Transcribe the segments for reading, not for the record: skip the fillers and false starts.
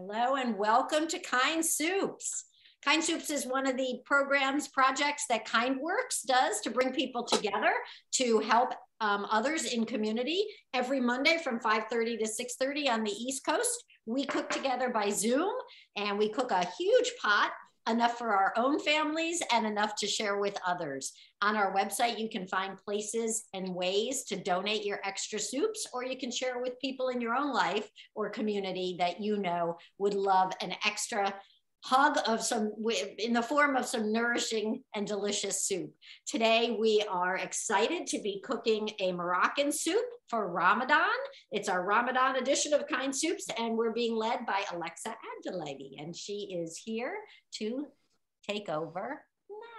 Hello and welcome to KindSoups. KindSoups is one of the projects that KindWorks does to bring people together to help others in community. Every Monday from 5:30 to 6:30 on the East Coast, we cook together by Zoom, and we cook a huge pot, enough for our own families and enough to share with others. On our website, you can find places and ways to donate your extra soups, or you can share with people in your own life or community that you know would love an extra hug of some, in the form of some nourishing and delicious soup. Today, we are excited to be cooking a Moroccan soup for Ramadan. It's our Ramadan edition of KindSoups, and we're being led by Alexa Abdelately, and she is here to take over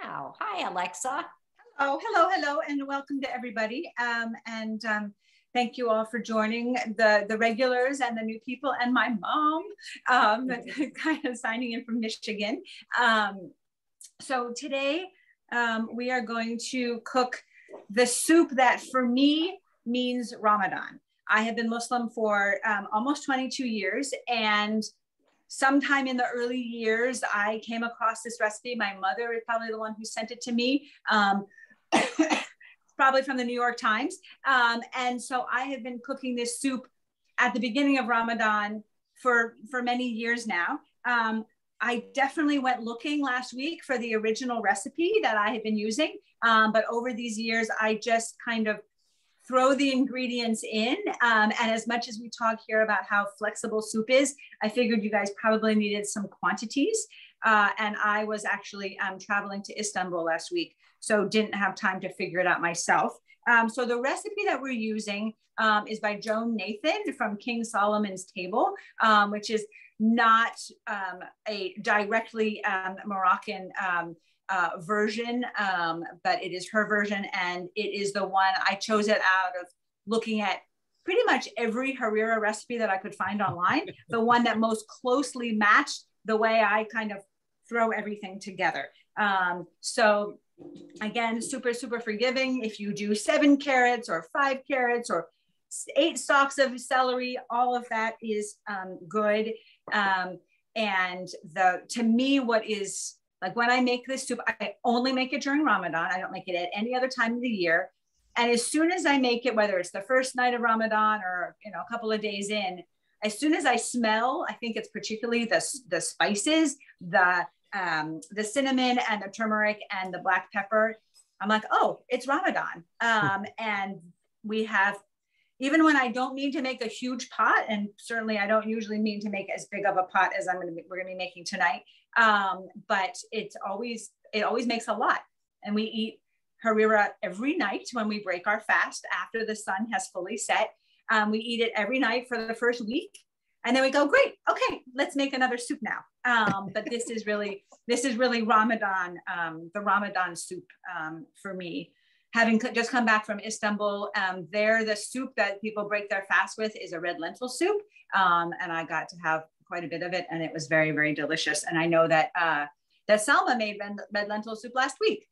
now. Hi, Alexa. Oh, hello, and welcome to everybody. Thank you all for joining, the regulars and the new people, and my mom, kind of signing in from Michigan. So today we are going to cook the soup that for me means Ramadan. I have been Muslim for almost 22 years, and sometime in the early years, I came across this recipe. My mother is probably the one who sent it to me. Probably from the New York Times. And so I have been cooking this soup at the beginning of Ramadan for many years now. I definitely went looking last week for the original recipe that I had been using. But over these years, I just kind of throw the ingredients in. And as much as we talk here about how flexible soup is, I figured you guys probably needed some quantities. And I was actually traveling to Istanbul last week, so didn't have time to figure it out myself. So the recipe that we're using is by Joan Nathan from King Solomon's Table, which is not a directly Moroccan version, but it is her version, and it is the one I chose it out of looking at pretty much every Harira recipe that I could find online, the one that most closely matched the way I kind of throw everything together. So again, super forgiving. If you do 7 carrots or 5 carrots or 8 stalks of celery, all of that is good. And to me, what is like when I make this soup, I only make it during Ramadan. I don't make it at any other time of the year. And as soon as I make it, whether it's the first night of Ramadan or a couple of days in, as soon as I smell, I think it's particularly the spices, the cinnamon and the turmeric and the black pepper, I'm like, oh, it's Ramadan. And we have, even when I don't mean to make a huge pot, and certainly I don't usually mean to make as big of a pot as we're gonna be making tonight, but it always makes a lot. And we eat Harira every night when we break our fast after the sun has fully set. We eat it every night for the first week. And then we go, great, okay, let's make another soup now. But this is really Ramadan, the Ramadan soup for me. Having just come back from Istanbul, there the soup that people break their fast with is a red lentil soup. And I got to have quite a bit of it, and it was very, very delicious. And I know that Salma made red lentil soup last week.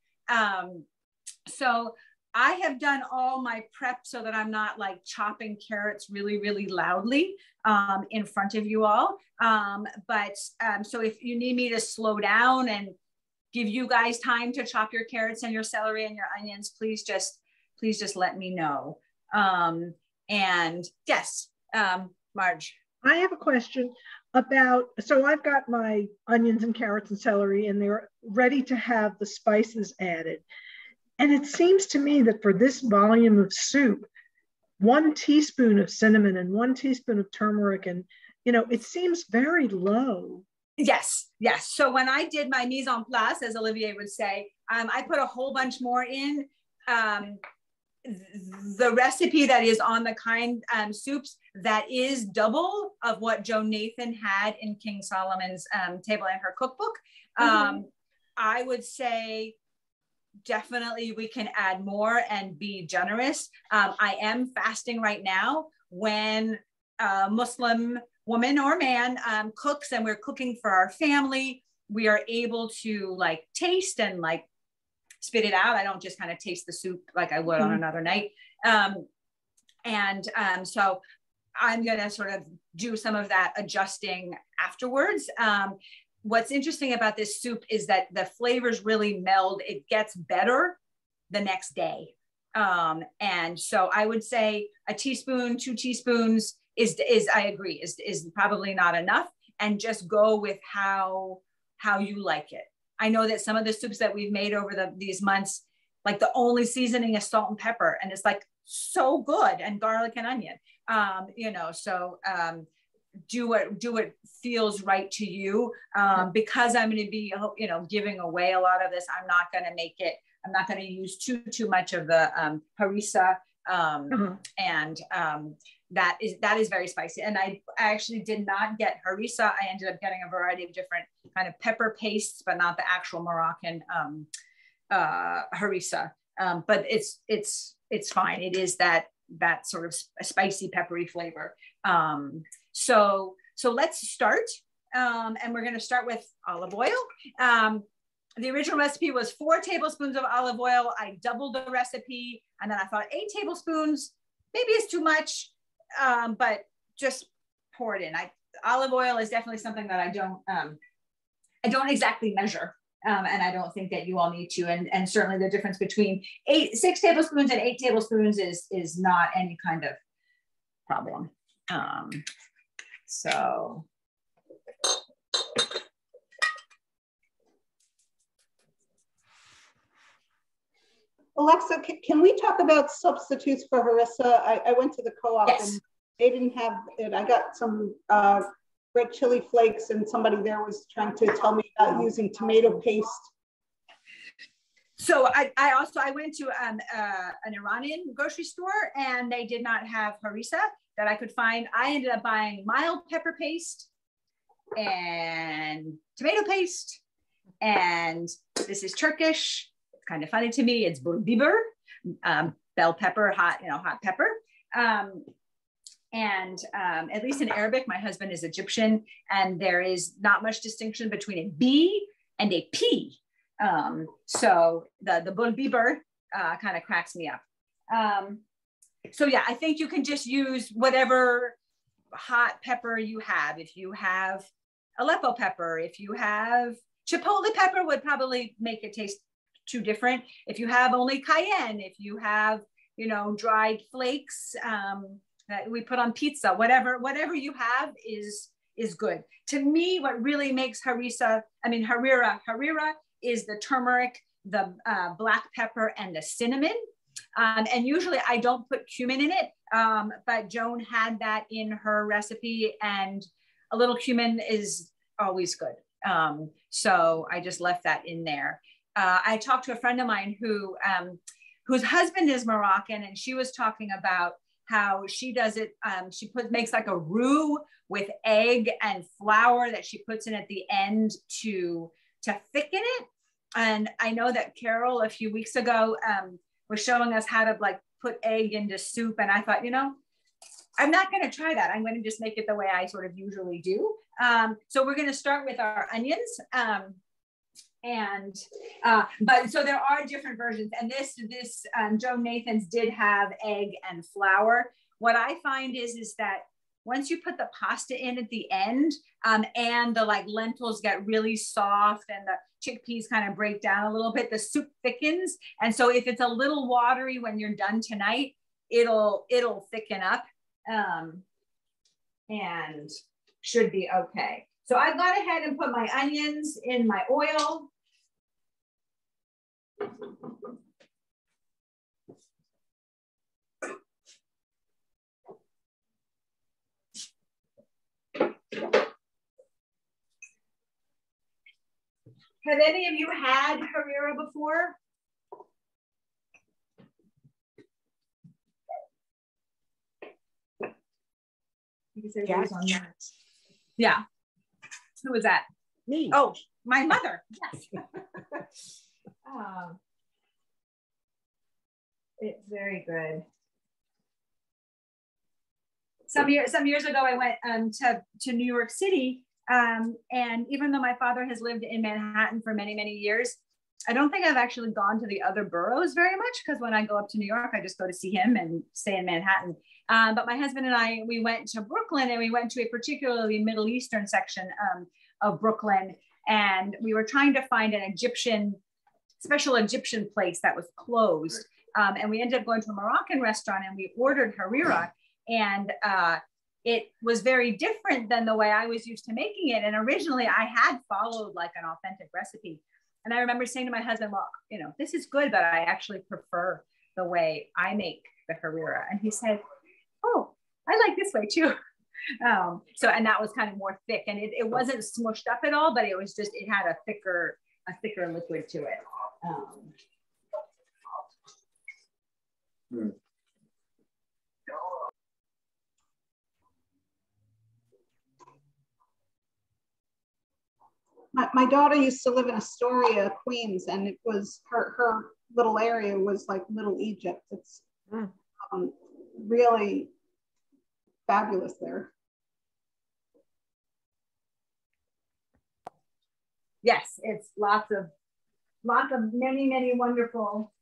So I have done all my prep so that I'm not like chopping carrots really, really loudly in front of you all. So if you need me to slow down and give you guys time to chop your carrots and your celery and your onions, please just let me know. And yes, Marge. I have a question about, so I've got my onions and carrots and celery, and they're ready to have the spices added. And it seems to me that for this volume of soup, 1 teaspoon of cinnamon and 1 teaspoon of turmeric, and it seems very low. Yes. So when I did my mise en place, as Olivier would say, I put a whole bunch more in. The recipe that is on the KindSoups, that is double of what Joan Nathan had in King Solomon's Table in her cookbook. I would say definitely we can add more and be generous. I am fasting right now. When a Muslim woman or man cooks and we're cooking for our family, we are able to like taste and like spit it out. I don't just kind of taste the soup like I would on another night. So I'm going to sort of do some of that adjusting afterwards. What's interesting about this soup is that the flavors really meld. It gets better the next day. And so I would say a teaspoon, 2 teaspoons is I agree, is probably not enough. And just go with how you like it. I know that some of the soups that we've made over these months, like the only seasoning is salt and pepper, and it's like so good, and garlic and onion. Do what feels right to you. Because I'm going to be, giving away a lot of this, I'm not going to use too much of the harissa. And that is very spicy. And I actually did not get harissa. I ended up getting a variety of different kind of pepper pastes, but not the actual Moroccan harissa. But it's fine. It is that sort of spicy, peppery flavor. So let's start. And we're going to start with olive oil. The original recipe was 4 tablespoons of olive oil. I doubled the recipe, and then I thought 8 tablespoons, maybe it's too much, but just pour it in. Olive oil is definitely something that I don't exactly measure. And I don't think that you all need to. And certainly the difference between 6 tablespoons and 8 tablespoons is not any kind of problem. So. Alexa, can we talk about substitutes for harissa? I went to the co-op, yes, and they didn't have it. I got some red chili flakes, and somebody there was trying to tell me about using tomato paste. So I went to an Iranian grocery store, and they did not have harissa that I could find. I ended up buying mild pepper paste and tomato paste, and this is Turkish. It's kind of funny to me. It's bul biber, bell pepper, hot pepper. And at least in Arabic, my husband is Egyptian, and there is not much distinction between a B and a P. So the bul biber kind of cracks me up. So yeah, I think you can just use whatever hot pepper you have. If you have Aleppo pepper, if you have chipotle pepper, would probably make it taste too different. If you have only cayenne, if you have, dried flakes, that we put on pizza, whatever you have is good. To me, what really makes harira is the turmeric, the black pepper, and the cinnamon. And usually I don't put cumin in it, but Joan had that in her recipe, and a little cumin is always good. So I just left that in there. I talked to a friend of mine whose husband is Moroccan, and she was talking about how she does it. She makes like a roux with egg and flour that she puts in at the end to thicken it. And I know that Carol a few weeks ago was showing us how to put egg into soup. And I thought, I'm not going to try that. I'm going to just make it the way I sort of usually do. So we're going to start with our onions. But so there are different versions, and this Joan Nathan's did have egg and flour. What I find is that once you put the pasta in at the end, and the lentils get really soft and the chickpeas kind of break down a little bit, the soup thickens. And so if it's a little watery when you're done tonight, it'll thicken up, and should be okay. So I've gone ahead and put my onions in my oil. Have any of you had harira before? Yes. Yeah. Who was that? Me. Oh, my mother. Yes. It's very good. Some years ago, I went to New York City, and even though my father has lived in Manhattan for many, many years, I don't think I've actually gone to the other boroughs very much, because when I go up to New York, I just go to see him and stay in Manhattan. But my husband and I, we went to Brooklyn, and we went to a particularly Middle Eastern section of Brooklyn. And we were trying to find an special Egyptian place that was closed. And we ended up going to a Moroccan restaurant, and we ordered Harira. And it was very different than the way I was used to making it. And originally I had followed like an authentic recipe. And I remember saying to my husband, well, you know, this is good, but I actually prefer the way I make the Harira. And he said, oh, I like this way too. And that was kind of more thick, and it wasn't smushed up at all, but it was just, it had a thicker liquid to it. My daughter used to live in Astoria, Queens, and it was her little area was like Little Egypt. It's really fabulous there. Yes, it's lots of many wonderful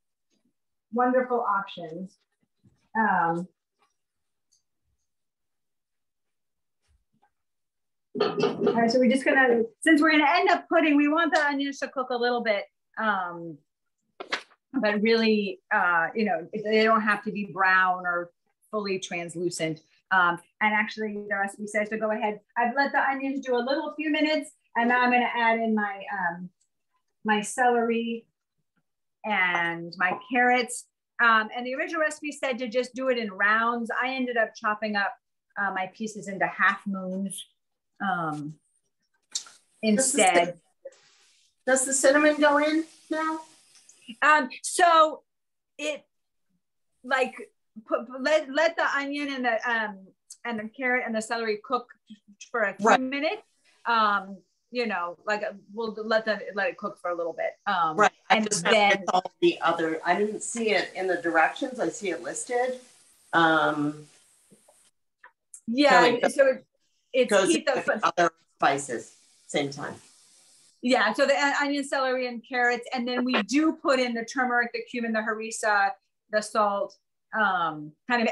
options. All right, so we're just gonna, since we're gonna end up we want the onions to cook a little bit, but really, you know, they don't have to be brown or fully translucent. And actually the recipe says to go ahead. I've let the onions do a few minutes, and now I'm gonna add in my, my celery and my carrots. And the original recipe said to just do it in rounds. I ended up chopping up my pieces into half moons. Instead. Does the cinnamon go in now? So it like let the onion and the carrot and the celery cook for a few minutes. You know, like we'll let it cook for a little bit. Right. And then all the other, I didn't see it in the directions. I see it listed. Yeah. So it's goes with other spices same time. Yeah, so the onion, celery, and carrots, and then we do put in the turmeric, the cumin, the harissa, the salt, kind of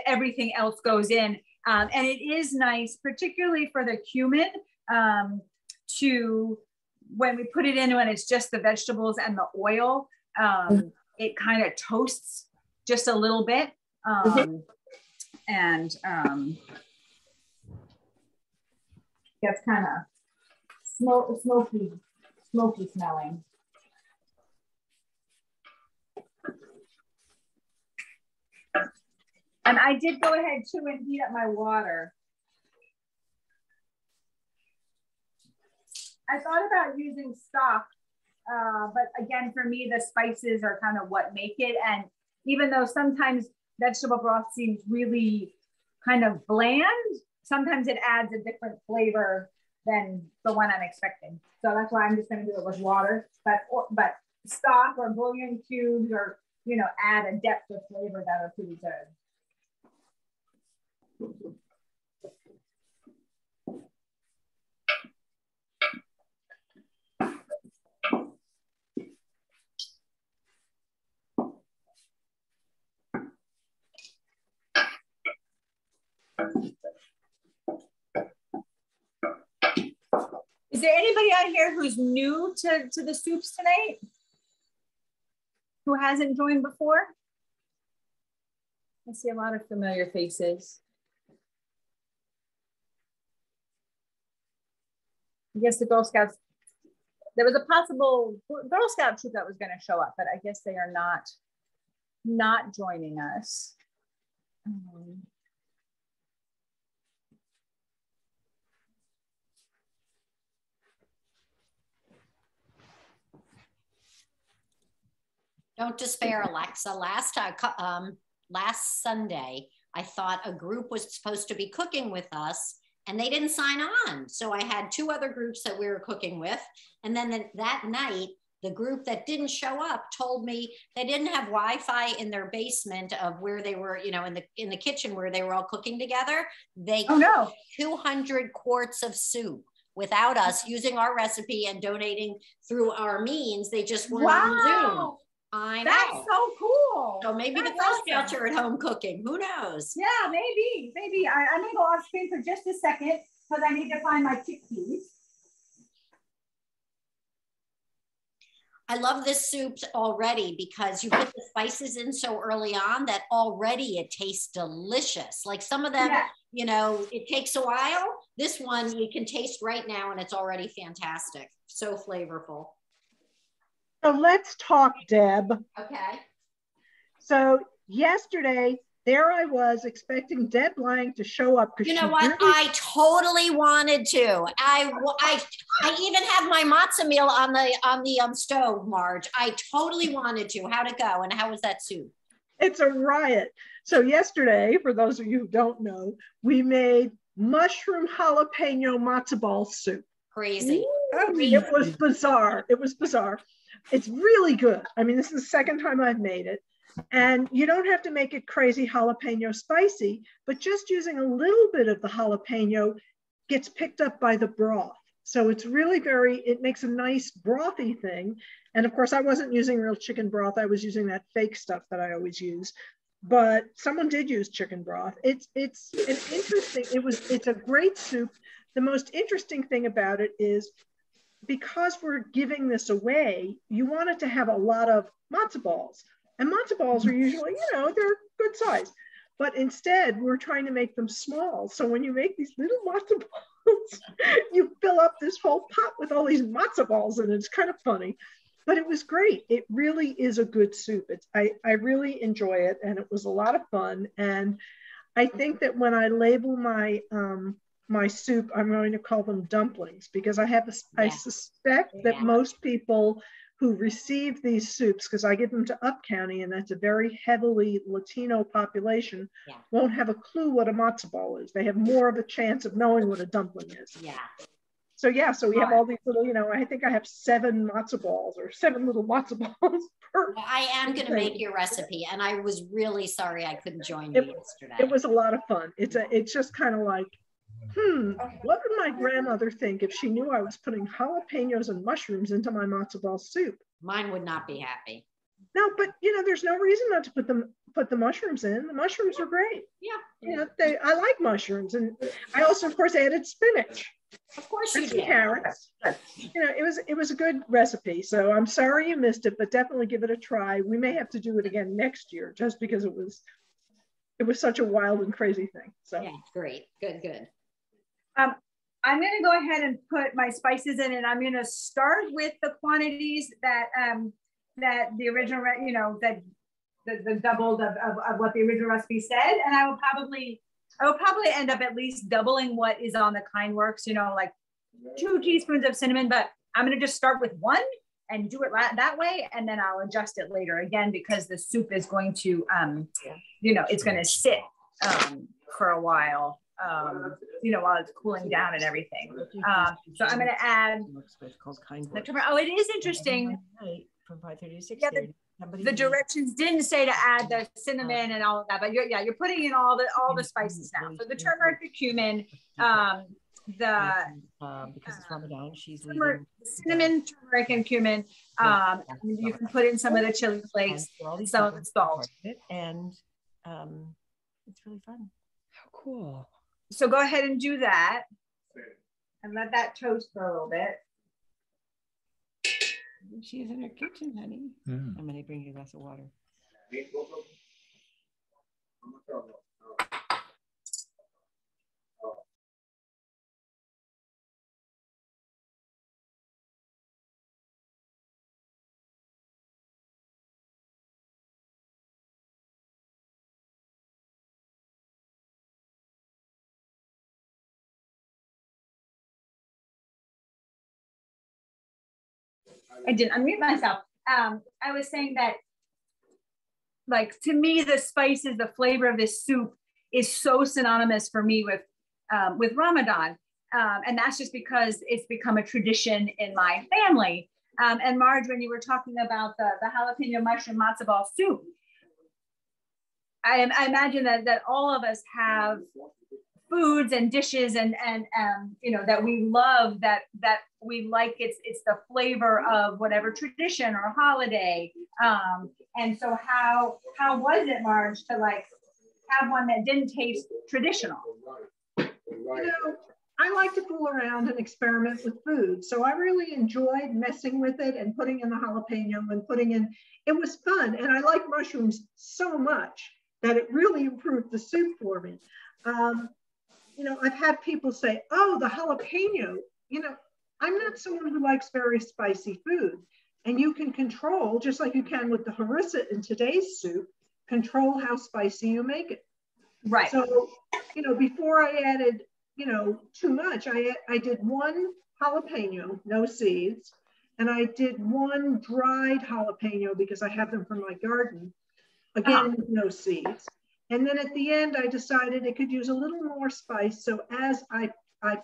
everything else goes in. And it is nice, particularly for the cumin, to when we put it in, when it's just the vegetables and the oil, it kind of toasts just a little bit, and gets kind of smoky smelling. And I did go ahead too and heat up my water. I thought about using stock, but again, for me, the spices are kind of what make it. And even though sometimes vegetable broth seems really kind of bland, sometimes it adds a different flavor than the one I'm expecting. So that's why I'm just going to do it with water. But stock or bouillon cubes, or you know, add a depth of flavor that are pretty good. Is there anybody out here who's new to the soups tonight? Who hasn't joined before? I see a lot of familiar faces. I guess the Girl Scouts, there was a possible Girl Scout troop that was going to show up, but I guess they are not joining us. Don't despair, Alexa. Last Sunday, I thought a group was supposed to be cooking with us, and they didn't sign on. So I had two other groups that we were cooking with. And then that night, the group that didn't show up told me they didn't have Wi-Fi in their basement of where they were, you know, in the kitchen where they were all cooking together. They cooked 200 quarts of soup without us using our recipe and donating through our means. They just weren't on Zoom. I know. That's so cool. So maybe the Girl Scouts are at home cooking. Who knows? Yeah, maybe. I'm gonna go off screen for just a second because I need to find my chickpeas. I love this soup already because you put the spices in so early on that already it tastes delicious. Like some of them, you know, it takes a while. This one you can taste right now and it's already fantastic. So flavorful. So let's talk, Deb. Okay. So yesterday, there I was expecting Deb Lang to show up. You know what? I totally wanted to. I even have my matzo meal on the stove, Marge. I totally wanted to. How'd it go? And how was that soup? It's a riot. So yesterday, for those of you who don't know, we made mushroom jalapeno matzo ball soup. Crazy. It was bizarre. It was bizarre. It's really good. I mean, this is the second time I've made it. And you don't have to make it crazy jalapeno spicy, but just using a little bit of the jalapeno gets picked up by the broth. So it's really it makes a nice brothy thing. And of course, I wasn't using real chicken broth. I was using that fake stuff that I always use. But someone did use chicken broth. It's an interesting, it's a great soup. The most interesting thing about it is because we're giving this away, you want it to have a lot of matzo balls. And matzo balls are usually, you know, they're good size. But instead, we're trying to make them small. So when you make these little matzo balls, you fill up this whole pot with all these matzo balls, and it's kind of funny. But it was great. It really is a good soup. I really enjoy it, and it was a lot of fun. And I think that when I label my my soup, I'm going to call them dumplings, because I suspect that most people who receive these soups, because I give them to Up County, and that's a very heavily Latino population, won't have a clue what a matzo ball is. They have more of a chance of knowing what a dumpling is. So we have all these little, you know, I think I have 7 matzo balls or 7 little matzo balls per. Well, I am going to make your recipe, and I was really sorry I couldn't join you yesterday. It was a lot of fun. It's just kind of like, what would my grandmother think if she knew I was putting jalapenos and mushrooms into my matzo ball soup? Mine would not be happy. No, but you know, there's no reason not to put the mushrooms in. The mushrooms are great. You know, I like mushrooms, and I also, of course, added spinach. Of course you did. Carrots. You know, it was a good recipe. So I'm sorry you missed it, but definitely give it a try. We may have to do it again next year, just because it was such a wild and crazy thing. So yeah, great, good. I'm going to go ahead and put my spices in, and I'm going to start with the quantities that that the original, you know, that the doubled of what the original recipe said, and I will probably end up at least doubling what is on the KindWorks, you know, like 2 teaspoons of cinnamon, but I'm going to just start with 1 and do it that way, and then I'll adjust it later, again, because the soup is going to, you know, it's going to sit for a while. You know, while it's cooling down and everything. So I'm going to add the turmeric. Oh, it is interesting. From 5:30 to 6:30. Yeah, the directions didn't say to add the cinnamon and all of that, but you're putting in all the spices now. So the turmeric, the cumin, because it's Ramadan, she's leaving cinnamon, turmeric, and cumin. You can put in some of the chili flakes, some of the salt, and it's really fun. How cool! So go ahead and do that, and let that toast for a little bit. She is in her kitchen, honey. I'm going to bring you a glass of water. I didn't unmute myself. I was saying that, like, to me, the spices, the flavor of this soup is so synonymous for me with Ramadan. And that's just because it's become a tradition in my family. And Marge, when you were talking about the jalapeno mushroom matzo ball soup, I imagine that all of us have foods and dishes and you know, that we love, that we like. It's the flavor of whatever tradition or holiday. And so how was it, Marge, to like have one that didn't taste traditional? You know, I like to fool around and experiment with food. So I really enjoyed messing with it and putting in the jalapeno and putting in, it was fun. And I like mushrooms so much that it really improved the soup for me. You know, I've had people say, oh, the jalapeno, you know, I'm not someone who likes very spicy food. And you can control, just like you can with the harissa in today's soup, control how spicy you make it. Right. So, you know, before I added, you know, too much, I did one jalapeno, no seeds, and I did one dried jalapeno because I have them from my garden, again, no seeds. And then at the end, I decided it could use a little more spice. So as I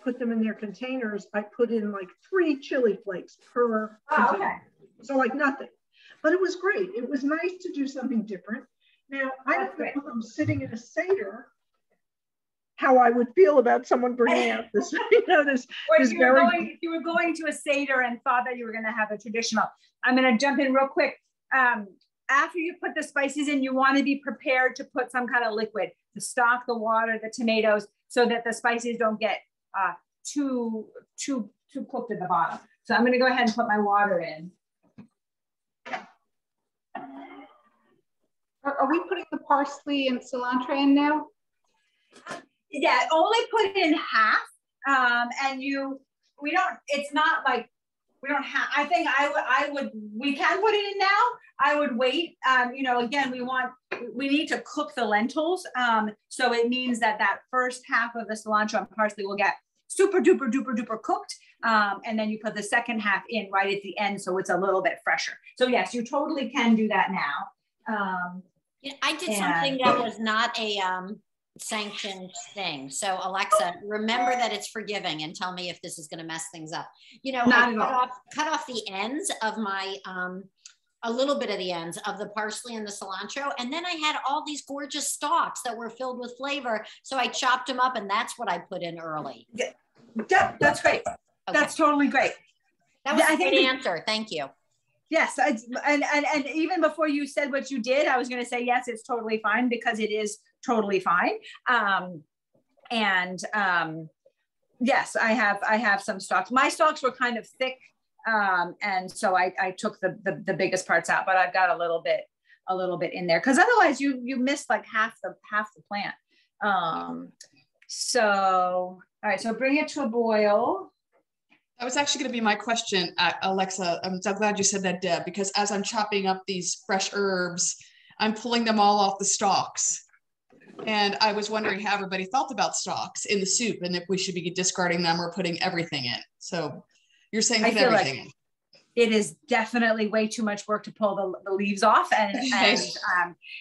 put them in their containers, I put in like 3 chili flakes per container. Okay. So like nothing, but it was great. It was nice to do something different. Now, I don't know if I'm sitting in a Seder, how I would feel about someone bringing out this, you know, this. Or this if you were going to a Seder and thought that you were going to have a traditional. I'm going to jump in real quick. After you put the spices in, you want to be prepared to put some kind of liquid, the stock, the water, the tomatoes, so that the spices don't get too cooked at the bottom. So I'm going to go ahead and put my water in. Are we putting the parsley and cilantro in now? Yeah, only put in half. And it's not like, we don't have, I think we can put it in now. I would wait. You know, again, we need to cook the lentils. So it means that first half of the cilantro and parsley will get super duper duper duper cooked. And then you put the second half in right at the end. So it's a little bit fresher. So yes, you totally can do that now. Yeah, I did something that was not a sanctioned thing. So Alexa, remember that it's forgiving and tell me if this is going to mess things up. You know, I cut off the ends of my, a little bit of the ends of the parsley and the cilantro. And then I had all these gorgeous stalks that were filled with flavor. So I chopped them up and that's what I put in early. Yeah, that's great. Okay. That's totally great. That was a great answer. Thank you. Yes, and even before you said what you did, I was going to say, yes, it's totally fine, because it is totally fine. Yes, I have some stalks. My stalks were kind of thick, and so I took the biggest parts out, but I've got a little bit in there, because otherwise you miss like half the plant. So all right, so bring it to a boil. That was actually going to be my question, Alexa. I'm so glad you said that, Deb, because as I'm chopping up these fresh herbs, I'm pulling them all off the stalks. And I was wondering how everybody felt about stalks in the soup and if we should be discarding them or putting everything in. So you're saying put everything in. It is definitely way too much work to pull the leaves off, and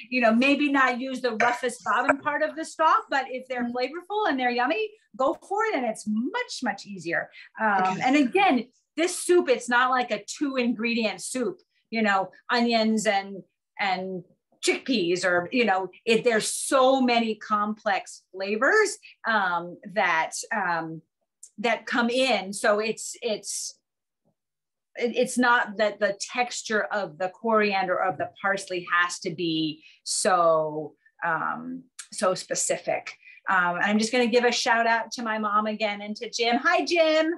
you know, maybe not use the roughest bottom part of the stalk, but if they're flavorful and they're yummy, go for it, and it's much easier. And again, this soup, it's not like a 2-ingredient soup, you know, onions and chickpeas, or, you know, there's so many complex flavors that come in. So it's not that the texture of the coriander, of the parsley, has to be so specific. I'm just going to give a shout out to my mom again, and to Jim. Hi, Jim.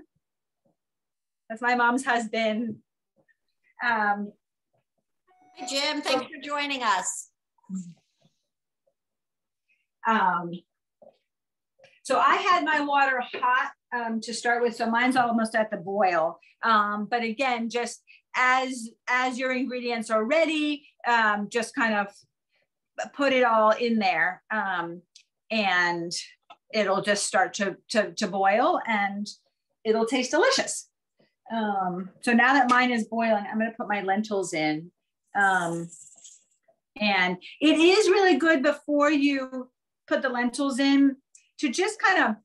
That's my mom's husband. Hi, Jim. Thanks for joining us. So I had my water hot to start with, so mine's almost at the boil. But again, just as your ingredients are ready, just kind of put it all in there, and it'll just start to boil, and it'll taste delicious. So now that mine is boiling, I'm going to put my lentils in. And it is really good before you put the lentils in to just kind of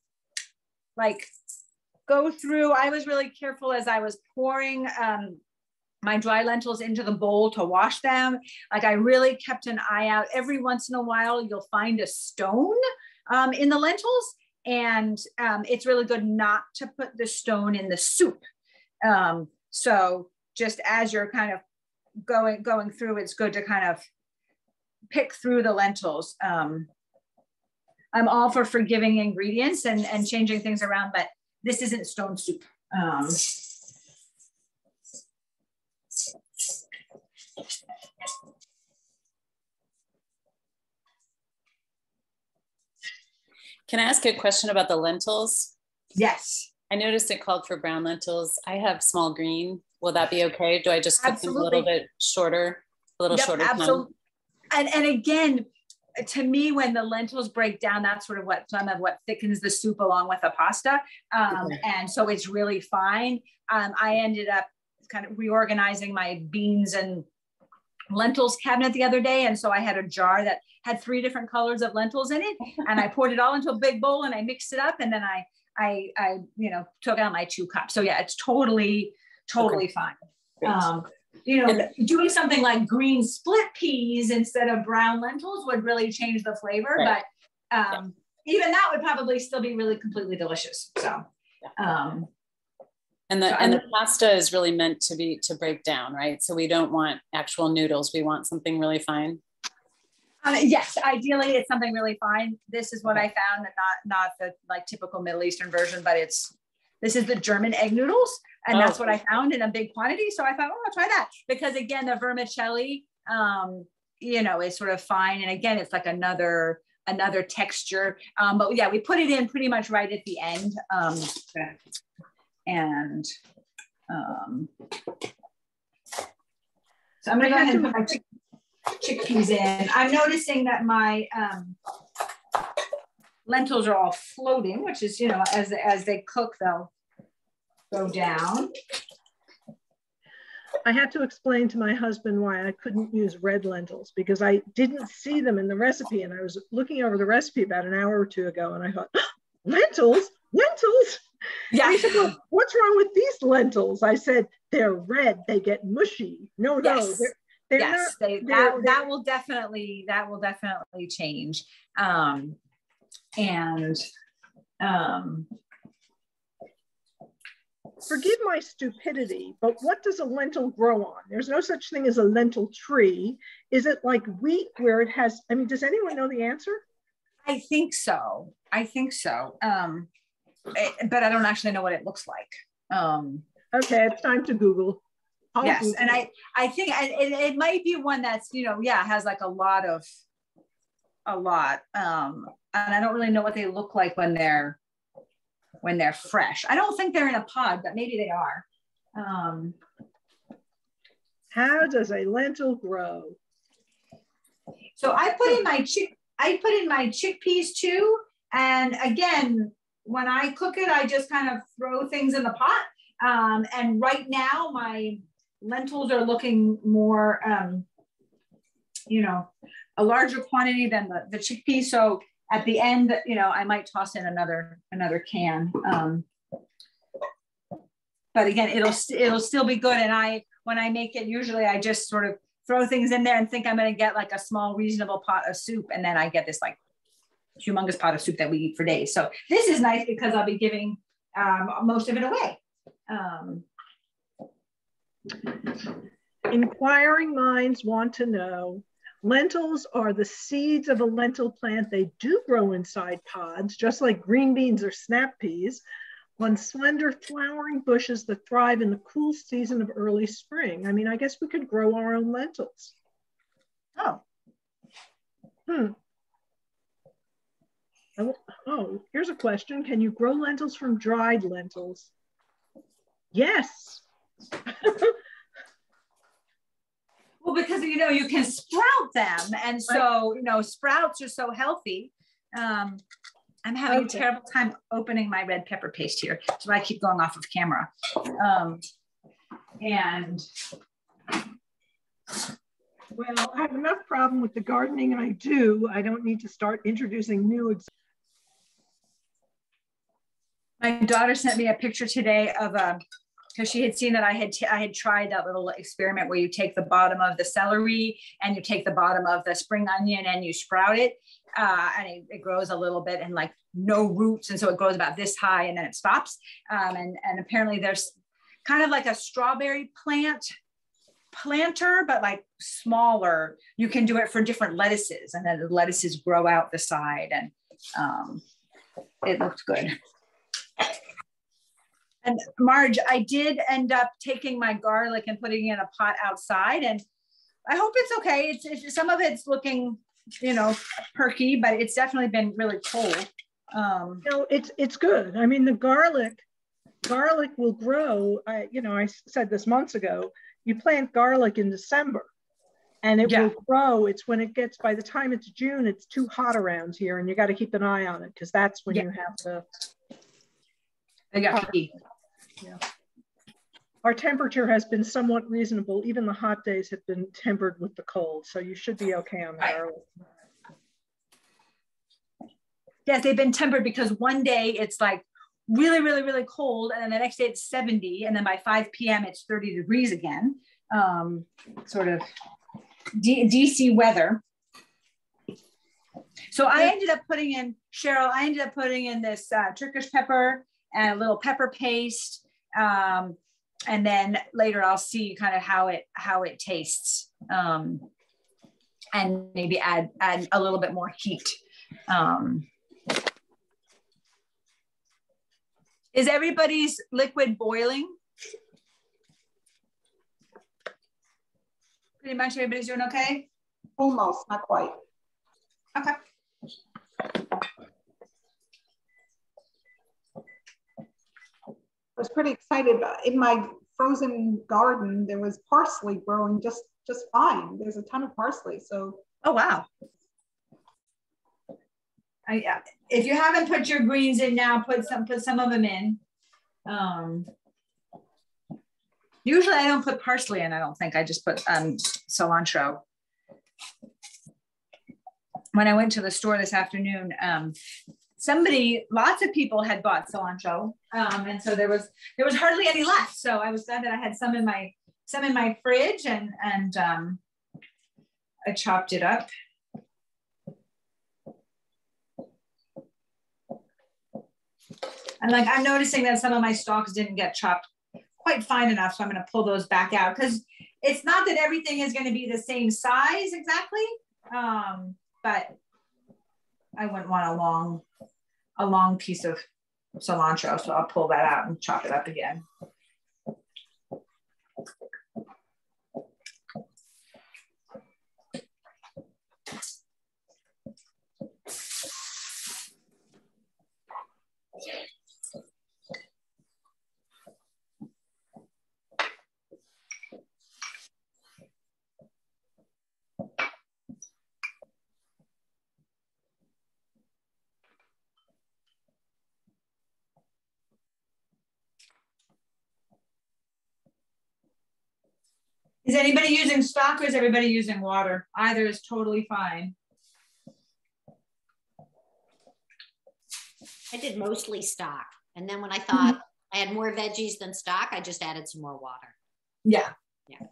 like go through. I was really careful as I was pouring my dry lentils into the bowl to wash them. Like, I really kept an eye out. Every once in a while, you'll find a stone in the lentils. And it's really good not to put the stone in the soup. So just as you're kind of going through, it's good to kind of pick through the lentils. I'm all for forgiving ingredients and changing things around, but this isn't stone soup. Can I ask a question about the lentils? Yes. I noticed it called for brown lentils. I have small green. Will that be okay? Do I just cook them a little bit shorter, shorter? Absolutely. And again, to me, when the lentils break down, that's sort of some of what thickens the soup along with the pasta. And so it's really fine. I ended up kind of reorganizing my beans and lentils cabinet the other day. And so I had a jar that had 3 different colors of lentils in it. And I poured it all into a big bowl and I mixed it up. And then I took out my 2 cups. So yeah, it's totally fine. Doing something like green split peas instead of brown lentils would really change the flavor, right. But even that would probably still be really completely delicious. So, and the pasta is really meant to break down, right? So we don't want actual noodles. We want something really fine. Yes, ideally it's something really fine. This is what I found, and not the like typical Middle Eastern version, but this is the German egg noodles. And that's what I found in a big quantity. So I thought, I'll try that. Because again, the vermicelli, is sort of fine. And again, it's like another texture. But yeah, we put it in pretty much right at the end. So I'm gonna go ahead and put my chickpeas in. I'm noticing that my lentils are all floating, which is, as they cook, they'll go down. I had to explain to my husband why I couldn't use red lentils, because I didn't see them in the recipe. And I was looking over the recipe about an hour or 2 ago, and I thought, lentils? Yeah. He said, well, what's wrong with these lentils? I said, they're red. They get mushy. No, they're yes, not, that will definitely change. Forgive my stupidity, but what does a lentil grow on? There's no such thing as a lentil tree. Is it like wheat where it has, does anyone know the answer? I think so. But I don't actually know what it looks like. Okay, it's time to Google. Yes, Google. and I think it might be one that's, has like a lot. And I don't really know what they look like when they're fresh. I don't think they're in a pod, but maybe they are. How does a lentil grow? So I put in my chickpeas too. And again, when I cook it, I just kind of throw things in the pot. And right now my lentils are looking more, a larger quantity than the chickpeas. So at the end, I might toss in another can. But again, it'll still be good. And when I make it, usually I just sort of throw things in there and think I'm going to get like a small, reasonable pot of soup. And then I get this like humongous pot of soup that we eat for days. So this is nice because I'll be giving most of it away. Inquiring minds want to know, lentils are the seeds of a lentil plant. They do grow inside pods, just like green beans or snap peas, on slender flowering bushes that thrive in the cool season of early spring. I guess we could grow our own lentils. Oh. Oh, here's a question. Can you grow lentils from dried lentils? Yes. Well, because, you can sprout them. And so, sprouts are so healthy. I'm having a terrible time opening my red pepper paste here. So I keep going off of camera. Well, I have enough problem with the gardening, and I don't need to start introducing new. My daughter sent me a picture today of because she had seen that I had tried that little experiment where you take the bottom of the celery and you take the bottom of the spring onion and you sprout it, and it grows a little bit and like no roots, and so it grows about this high and then it stops. And apparently there's kind of like a strawberry planter, but like smaller. You can do it for different lettuces, and then the lettuces grow out the side, and it looked good. And Marge, I did end up taking my garlic and putting it in a pot outside, and I hope it's okay. It's some of it's looking, you know, perky, but it's definitely been really cold. No, it's good. I mean, the garlic will grow. I said this months ago. You plant garlic in December, and it will grow. It's when it gets, by the time it's June, it's too hot around here, and you got to keep an eye on it, because that's when you have to. Yeah. Our temperature has been somewhat reasonable. Even the hot days have been tempered with the cold, so you should be okay on the garlic. Yes, they've been tempered, because one day it's like really, really, really cold, and then the next day it's 70, and then by 5 p.m. it's 30 degrees again. Sort of DC weather. So I ended up putting in, Cheryl, this Turkish pepper and a little pepper paste. And then later I'll see kind of how it tastes, and maybe add a little bit more heat. Is everybody's liquid boiling? Pretty much everybody's doing okay? Almost, not quite. Okay. I was pretty excited. In my frozen garden, there was parsley growing just fine. There's a ton of parsley. So. Oh, wow. If you haven't put your greens in now, put some of them in. Usually I don't put parsley in, I don't think. I just put cilantro. When I went to the store this afternoon, lots of people had bought cilantro, and so there was hardly any left. So I was glad that I had some in my fridge, and I chopped it up. And like, I'm noticing that some of my stalks didn't get chopped quite fine enough, so I'm going to pull those back out, because it's not that everything is going to be the same size exactly, but I wouldn't want a long piece of cilantro, so I'll pull that out and chop it up again. Is anybody using stock, or is everybody using water? Either is totally fine. I did mostly stock. And then when I thought I had more veggies than stock, I just added some more water. Yeah. Yeah.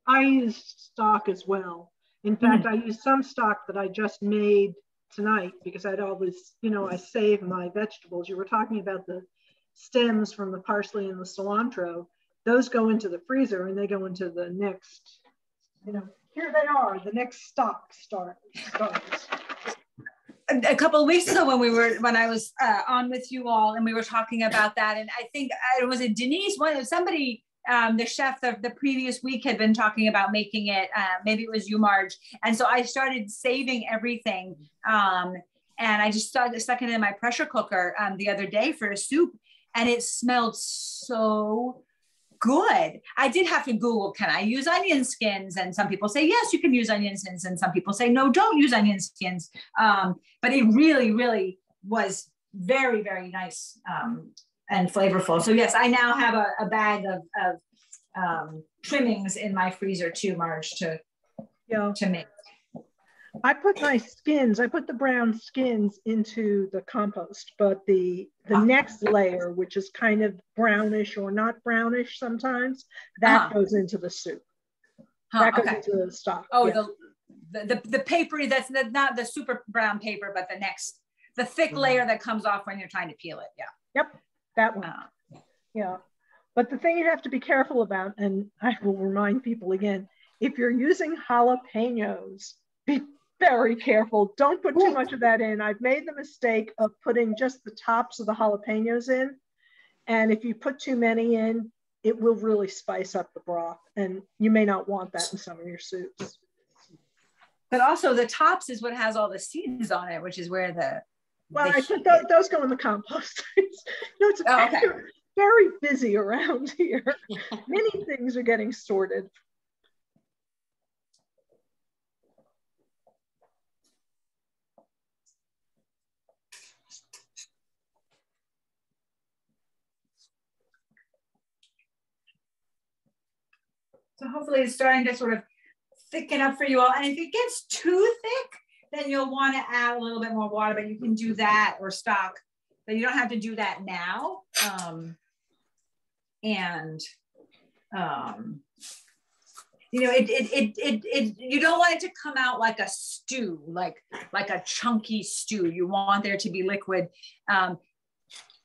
I used stock as well. In fact, I used some stock that I just made tonight, because I'd always, I save my vegetables. You were talking about the stems from the parsley and the cilantro. Those go into the freezer, and they go into the next, here they are, the next stock starts. A couple of weeks ago when I was on with you all, and we were talking about that, and I think it was Denise, somebody, the chef the previous week had been talking about making it, maybe it was you, Marge, and so I started saving everything, and I just stuck it in my pressure cooker the other day for a soup, and it smelled so good. I did have to Google, can I use onion skins? And some people say, yes, you can use onion skins. And some people say, no, don't use onion skins. But it really, really was very, very nice and flavorful. So yes, I now have a bag of trimmings in my freezer too, Marge, to make. I put the brown skins into the compost, but the next layer, which is kind of brownish or not brownish sometimes, that goes into the soup. That goes into the stock. Oh, yeah. The papery, that's not the super brown paper, but the thick layer that comes off when you're trying to peel it. Yeah. Yep, that one. Yeah. But the thing you have to be careful about, and I will remind people again, if you're using jalapenos, be very careful. Don't put too much of that in. I've made the mistake of putting just the tops of the jalapenos in. And if you put too many in, it will really spice up the broth. And you may not want that in some of your soups. But also the tops is what has all the seeds on it, which is where I put those go in the compost. It's very busy around here. Many things are getting sorted. So hopefully it's starting to sort of thicken up for you all. And if it gets too thick, then you'll want to add a little bit more water, but you can do that or stock. But you don't have to do that now. You know, you don't want it to come out like a stew, like a chunky stew. You want there to be liquid,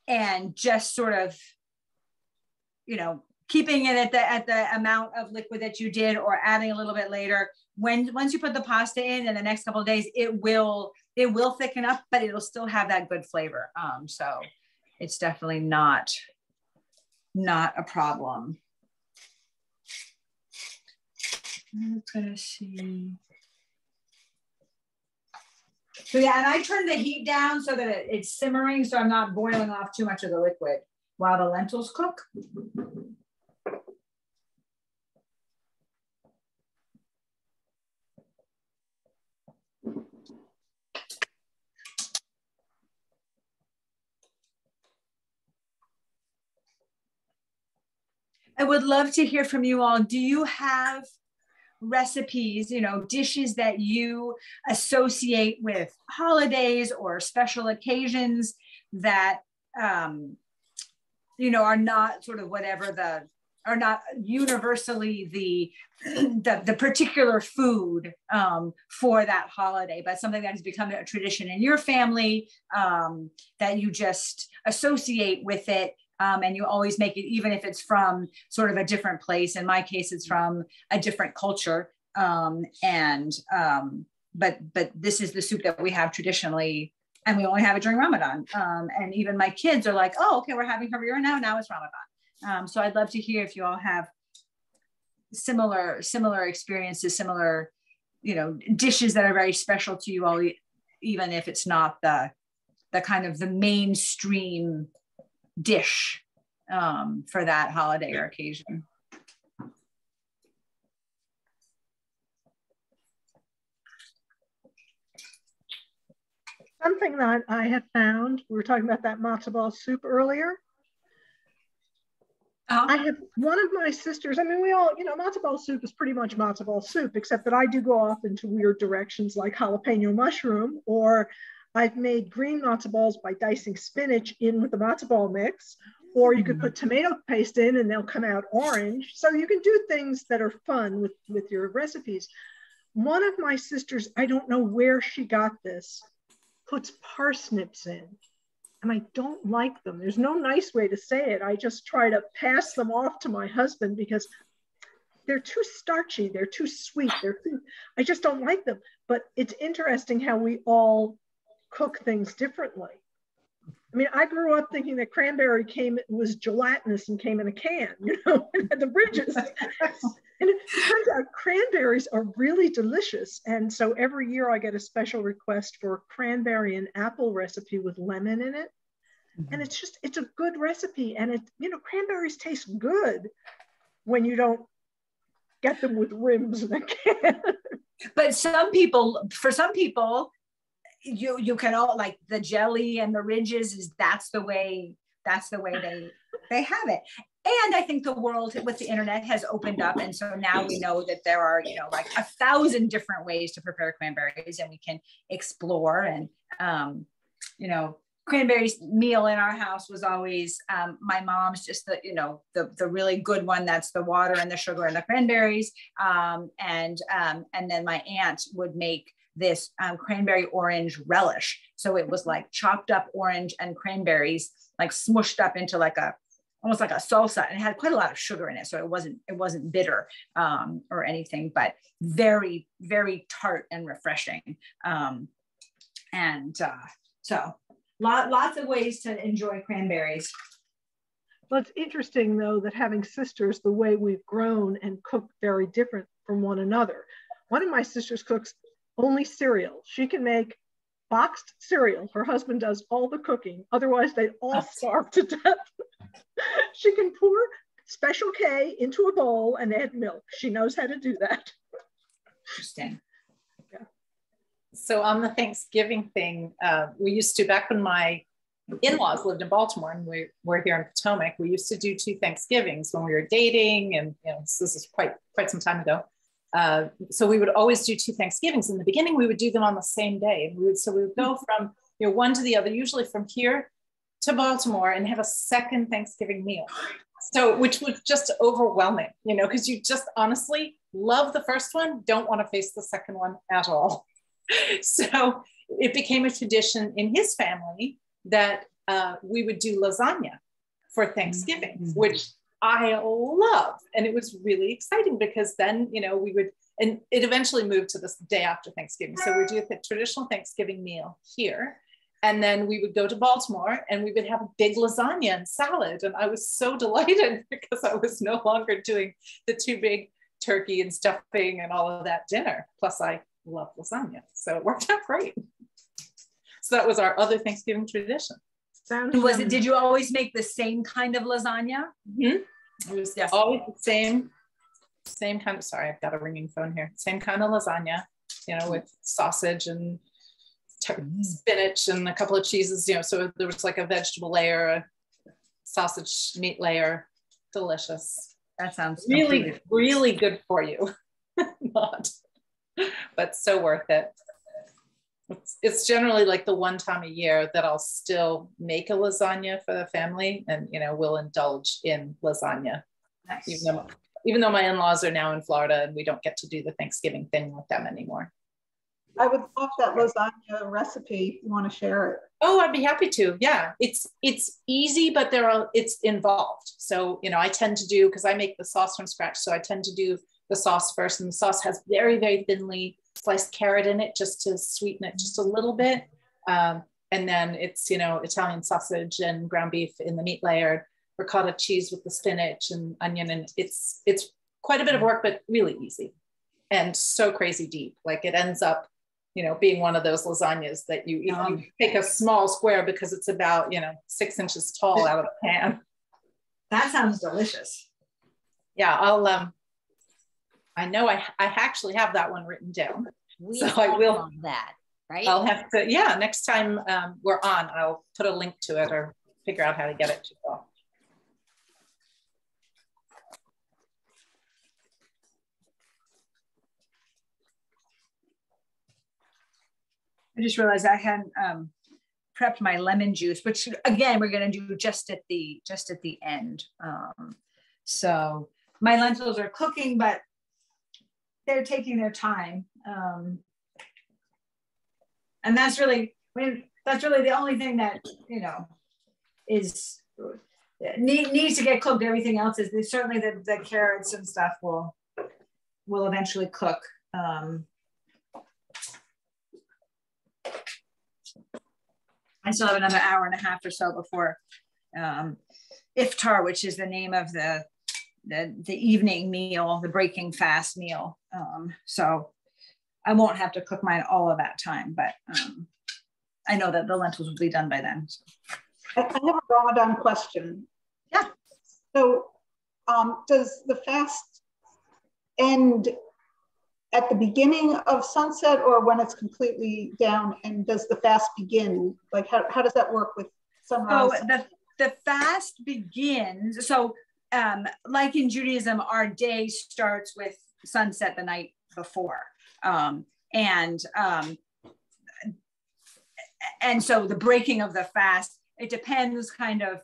and just sort of, you know, keeping it at the amount of liquid that you did, or adding a little bit later. Once you put the pasta in the next couple of days, it will thicken up, but it'll still have that good flavor. So it's definitely not a problem. Let's see. So yeah, and I turn the heat down so that it's simmering, so I'm not boiling off too much of the liquid while the lentils cook. I would love to hear from you all. Do you have recipes, you know, dishes that you associate with holidays or special occasions that, you know, are not sort of are not universally the particular food for that holiday, but something that has become a tradition in your family, that you just associate with it? And you always make it, even if it's from sort of a different place. In my case, it's from a different culture. But this is the soup that we have traditionally, and we only have it during Ramadan. And even my kids are like, oh, okay, we're having Harira now. Now it's Ramadan. So I'd love to hear if you all have similar experiences, similar, you know, dishes that are very special to you all, even if it's not the kind of the mainstream dish for that holiday or occasion. Something that I have found, we were talking about that matzo ball soup earlier. I have one of my sisters, I mean, we all, you know, matzo ball soup is pretty much matzo ball soup, except that I do go off into weird directions like jalapeno mushroom, or I've made green matzo balls by dicing spinach in with the matzo ball mix, or you could put tomato paste in and they'll come out orange. So you can do things that are fun with your recipes. One of my sisters, I don't know where she got this, puts parsnips in. And I don't like them. There's no nice way to say it. I just try to pass them off to my husband because they're too starchy, they're too sweet, I just don't like them. But it's interesting how we all cook things differently. I mean, I grew up thinking that cranberry was gelatinous and came in a can, you know, and had the ridges. And it turns out cranberries are really delicious. And so every year I get a special request for a cranberry and apple recipe with lemon in it. And it's a good recipe. And you know, cranberries taste good when you don't get them with rims in a can. But for some people, you can all, like the jelly and the ridges, that's the way they have it. And I think the world with the internet has opened up. And so now we know that there are, you know, like 1,000 different ways to prepare cranberries, and we can explore. And, you know, cranberries meal in our house was always my mom's, just the, you know, the really good one. That's the water and the sugar and the cranberries. And then my aunt would make this cranberry orange relish. So it was like chopped up orange and cranberries, like smushed up into like almost like a salsa, and it had quite a lot of sugar in it. So it wasn't bitter or anything, but very, very tart and refreshing. So lots of ways to enjoy cranberries. Well, it's interesting though, that having sisters, the way we've grown and cook very different from one another. One of my sisters cooks only cereal. She can make boxed cereal. Her husband does all the cooking. Otherwise they'd all starve to death. She can pour Special K into a bowl and add milk. She knows how to do that. Interesting. Yeah. So on the Thanksgiving thing, we used to, back when my in-laws lived in Baltimore and we're here in Potomac, we used to do 2 Thanksgivings when we were dating, and you know, this is quite some time ago. So we would always do 2 Thanksgivings. In the beginning, we would do them on the same day. And we would go from, you know, one to the other, usually from here to Baltimore, and have a second Thanksgiving meal. So, which was just overwhelming, you know, because you just honestly love the first one, don't want to face the second one at all. So it became a tradition in his family that we would do lasagna for Thanksgiving, which I love. And it was really exciting because then, you know, we would, and it eventually moved to this day after Thanksgiving. So we do the traditional Thanksgiving meal here. And then we would go to Baltimore and we would have a big lasagna and salad. And I was so delighted because I was no longer doing the 2 big turkey and stuffing and all of that dinner. Plus I love lasagna. So it worked out great. So that was our other Thanksgiving tradition. Did you always make the same kind of lasagna? Mm-hmm. It was always the same kind of, sorry, I've got a ringing phone here. Same kind of lasagna, you know, with sausage and spinach and a couple of cheeses, you know, so there was like a vegetable layer, a sausage meat layer. Delicious. That sounds really, really good for you. Not, but so worth it. It's generally like the one time a year that I'll still make a lasagna for the family, and you know, we'll indulge in lasagna. Nice. Even though my in-laws are now in Florida and we don't get to do the Thanksgiving thing with them anymore. I would love that lasagna recipe. You want to share it? Oh, I'd be happy to. Yeah, it's easy, but it's involved. So, you know, I tend to do, because I make the sauce from scratch. So I tend to do the sauce first, and the sauce has very, very thinly sliced carrot in it just to sweeten it just a little bit. And then it's, you know, Italian sausage and ground beef in the meat layer, ricotta cheese with the spinach and onion. And it's quite a bit of work, but really easy and so crazy deep. Like it ends up, you know, being one of those lasagnas that you take a small square because it's about, you know, 6 inches tall out of the pan. That sounds delicious. Yeah, I know I actually have that one written down. So I will that, right? I'll have to, yeah, next time we're on, I'll put a link to it or figure out how to get it to you all. I just realized I hadn't prepped my lemon juice, which again, we're going to do just at the end. So my lentils are cooking, but they're taking their time. And that's really the only thing that, you know, needs to get cooked. Everything else is certainly the carrots and stuff will eventually cook. I still have another hour and a half or so before iftar, which is the name of the evening meal, the breaking fast meal. So I won't have to cook mine all of that time, but I know that the lentils will be done by then. So. I have a Ramadan question. Yeah. So does the fast end at the beginning of sunset or when it's completely down, and does the fast begin? Like how does that work with sunrise? So the fast begins, so like in Judaism, our day starts with sunset the night before. And so the breaking of the fast, it depends kind of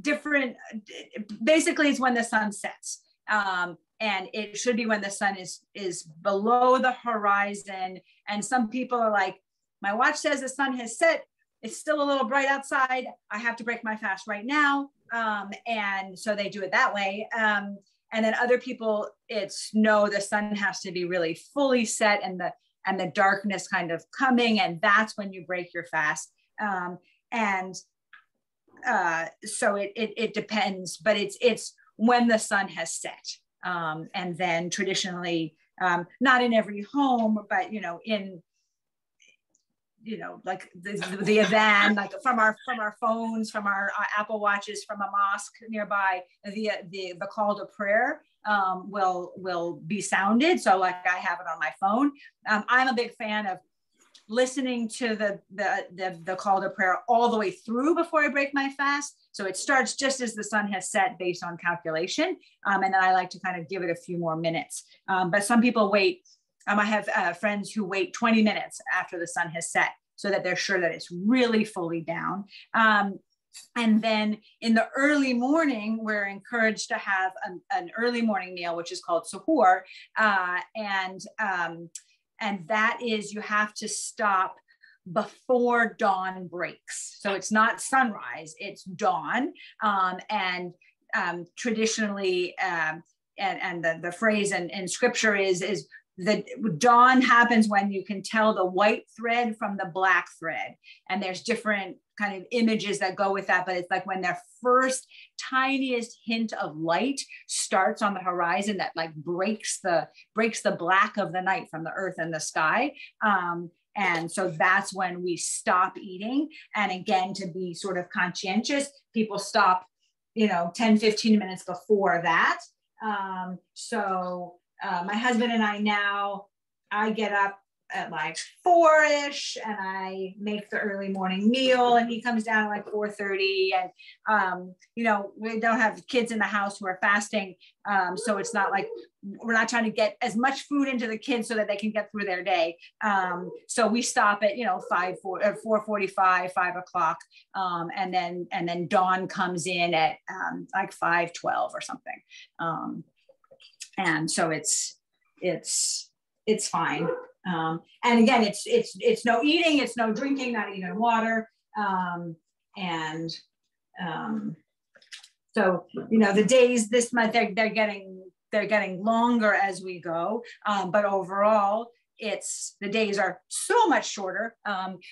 different, basically it's when the sun sets. And it should be when the sun is below the horizon. And some people are like, my watch says the sun has set. It's still a little bright outside. I have to break my fast right now. And so they do it that way. And then other people, it's no, the sun has to be really fully set and the darkness kind of coming. And that's when you break your fast. So it depends, but it's when the sun has set. And then traditionally, not in every home, but, like the adhan, like from our phones, from our Apple watches, from a mosque nearby, the call to prayer will be sounded. So like I have it on my phone. I'm a big fan of listening to the call to prayer all the way through before I break my fast. So it starts just as the sun has set based on calculation. And then I like to kind of give it a few more minutes. But some people wait. I have friends who wait 20 minutes after the sun has set so that they're sure that it's really fully down. And then in the early morning, we're encouraged to have an early morning meal, which is called suhoor. And that is, you have to stop before dawn breaks. So it's not sunrise, it's dawn. Traditionally, and the phrase in scripture is that dawn happens when you can tell the white thread from the black thread. And there's different kind of images that go with that, but it's like when their first tiniest hint of light starts on the horizon that like breaks the black of the night from the earth and the sky. And so that's when we stop eating. And again, to be sort of conscientious, people stop, 10, 15 minutes before that. My husband and I now, I get up at like 4-ish and I make the early morning meal and he comes down at like 4:30 and, we don't have kids in the house who are fasting. So it's not like, we're not trying to get as much food into the kids so that they can get through their day. So we stop at, 4:45, 5 o'clock. And then dawn comes in at like 5:12 or something. And so it's fine. And again, it's no eating, it's no drinking, not even water. So, the days this month, they're getting longer as we go. But overall, the days are so much shorter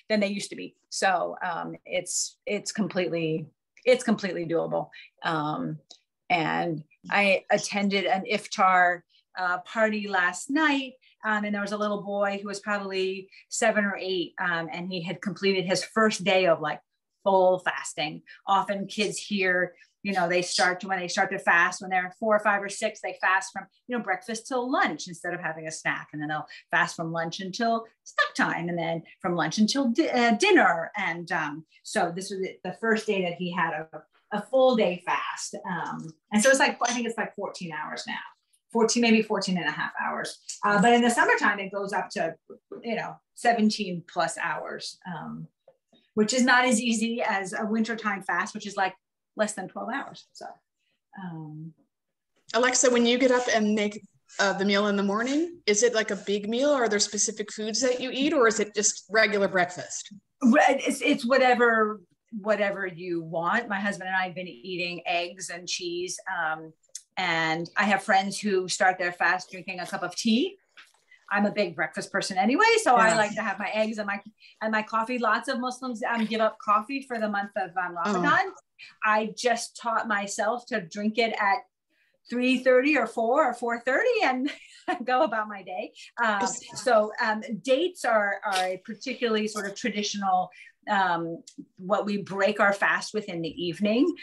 than they used to be. So it's completely doable. And I attended an iftar party last night. And there was a little boy who was probably 7 or 8, and he had completed his first day of like full fasting. Often kids here, when they start to fast, when they're 4 or 5 or 6, they fast from, breakfast till lunch instead of having a snack. And then they'll fast from lunch until snack time, and then from lunch until dinner. And so this was the first day that he had a full day fast. And so I think it's like 14 hours now. 14 and a half hours. But in the summertime, it goes up to, 17 plus hours, which is not as easy as a wintertime fast, which is like less than 12 hours. So, Alexa, when you get up and make the meal in the morning, is it like a big meal? Are there specific foods that you eat, or is it just regular breakfast? It's whatever you want. My husband and I have been eating eggs and cheese. And I have friends who start their fast drinking a cup of tea. I'm a big breakfast person anyway, so yeah. I like to have my eggs and my coffee. Lots of Muslims give up coffee for the month of Ramadan. I just taught myself to drink it at 3:30 or 4 or 4:30 and go about my day. So dates are a particularly sort of traditional, what we break our fast with in the evening.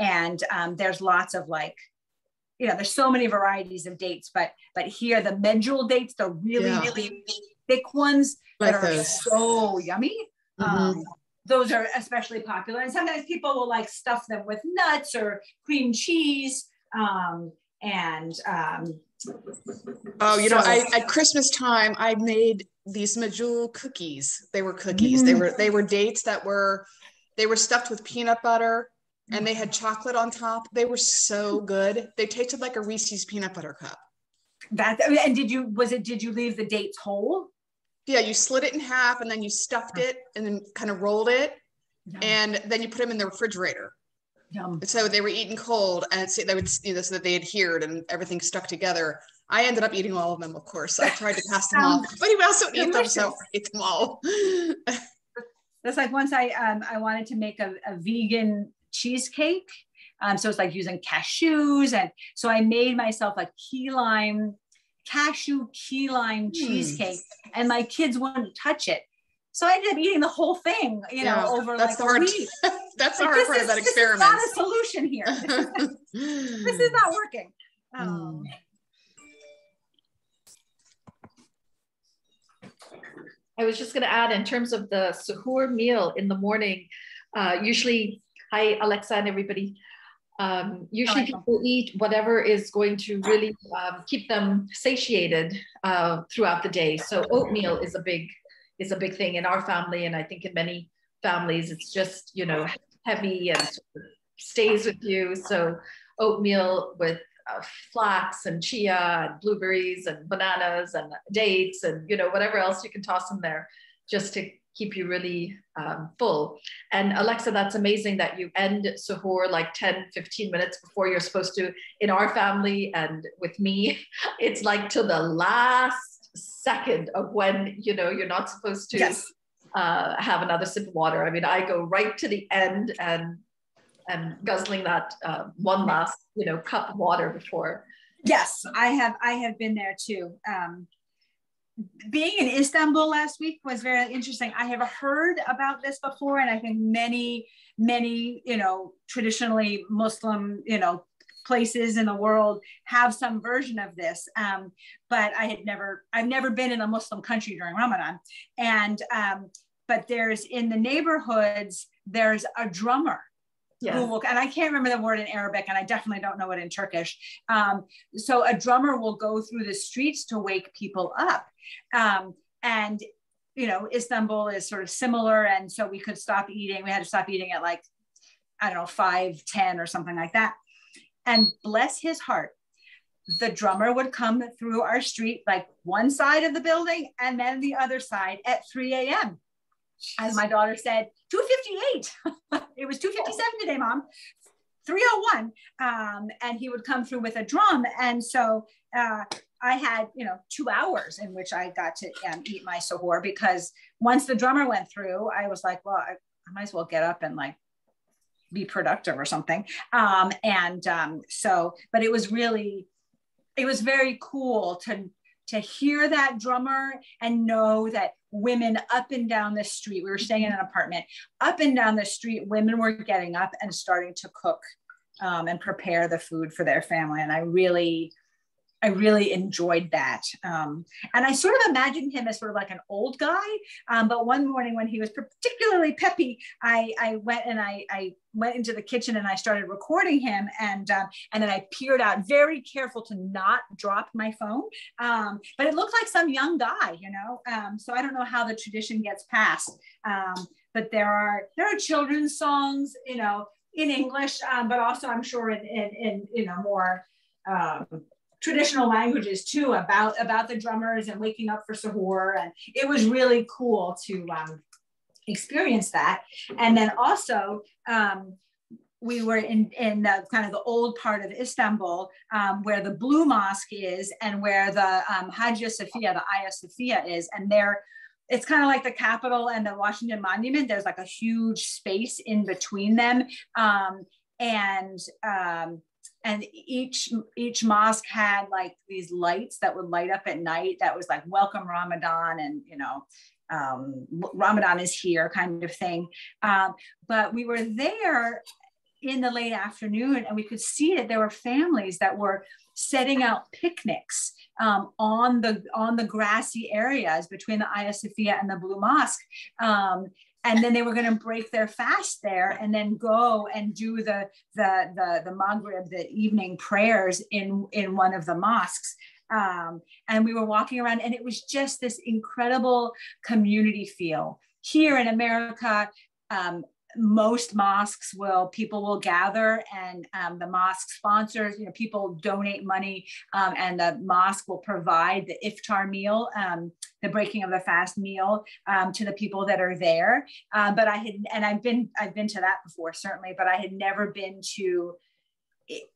And there's lots of there's so many varieties of dates, but here the medjool dates, the really thick ones that are so yummy. those are especially popular. And sometimes people will like stuff them with nuts or cream cheese. Oh, you know, at Christmas time, I made these medjool cookies. They were cookies. They were dates that were stuffed with peanut butter, and they had chocolate on top. They were so good. They tasted like a Reese's peanut butter cup. And did you leave the dates whole? Yeah, you slit it in half and then you stuffed it and then kind of rolled it. Yum. And then you put them in the refrigerator. Yum. So they were eaten cold, and they would, you know, so that they adhered and everything stuck together. I ended up eating all of them, of course. I tried to pass them off, but you also eat them, so I ate them all. That's like once I wanted to make a vegan cheesecake. So it's like using cashews. And so I made myself a cashew key lime cheesecake, and my kids wouldn't touch it. So I ended up eating the whole thing, you know, over like a week. That's the hard part of that experiment. This is not a solution here. This is not working. I was just going to add, in terms of the suhoor meal in the morning, usually, hi Alexa and everybody, usually people eat whatever is going to really keep them satiated throughout the day. So oatmeal is a big thing in our family, and I think in many families it's just, you know, heavy and sort of stays with you. So oatmeal with flax and chia and blueberries and bananas and dates and, you know, whatever else you can toss in there just to keep you really full. And Alexa, that's amazing that you end suhoor like 10-15 minutes before you're supposed to. In our family and with me, it's like to the last second of when, you know, you're not supposed to have another sip of water. I mean, I go right to the end and guzzling that one last, you know, cup of water before. Yes, I have been there too. Being in Istanbul last week was very interesting. I have heard about this before, and I think many, you know, traditionally Muslim, you know, places in the world have some version of this. But I've never been in a Muslim country during Ramadan. And, but there's in the neighborhoods, there's a drummer. Yeah. And I can't remember the word in Arabic, and I definitely don't know it in Turkish. So a drummer will go through the streets to wake people up. And, you know, Istanbul is sort of similar. And so we could stop eating. We had to stop eating at like, I don't know, 5:10 or something like that. And bless his heart, the drummer would come through our street, like one side of the building and then the other side at 3 a.m. As my daughter said, 2:58. It was 2:57 today, Mom. 3:01. And he would come through with a drum. And so I had, you know, 2 hours in which I got to eat my suhoor, because once the drummer went through, I was like, well, I might as well get up and like be productive or something. So, but it was very cool to hear that drummer and know that women up and down the street, we were staying in an apartment, up and down the street, women were getting up and starting to cook and prepare the food for their family. And I really enjoyed that. And I sort of imagined him as sort of like an old guy. But one morning when he was particularly peppy, I went into the kitchen and I started recording him. And then I peered out, very careful to not drop my phone. But it looked like some young guy, you know? So I don't know how the tradition gets passed. But there are children's songs, you know, in English, but also I'm sure in you know, more traditional languages too, about the drummers and waking up for suhoor. And it was really cool to experience that. And then also we were in the kind of the old part of Istanbul, where the Blue Mosque is and where the Hagia Sophia, the Hagia Sophia is. And it's kind of like the Capitol and the Washington Monument. There's like a huge space in between them. And each mosque had like these lights that would light up at night. That was like, welcome Ramadan, and, you know, Ramadan is here kind of thing. But we were there in the late afternoon, and we could see that there were families that were setting out picnics on the grassy areas between the Hagia Sophia and the Blue Mosque. and then they were going to break their fast there and then go and do the Maghrib, the evening prayers in one of the mosques. And we were walking around, and it was just this incredible community feel. Here in America, most mosques people will gather, and the mosque sponsors, people donate money, and the mosque will provide the iftar meal, the breaking of the fast meal, to the people that are there. But I've been to that before, certainly, but I had never been to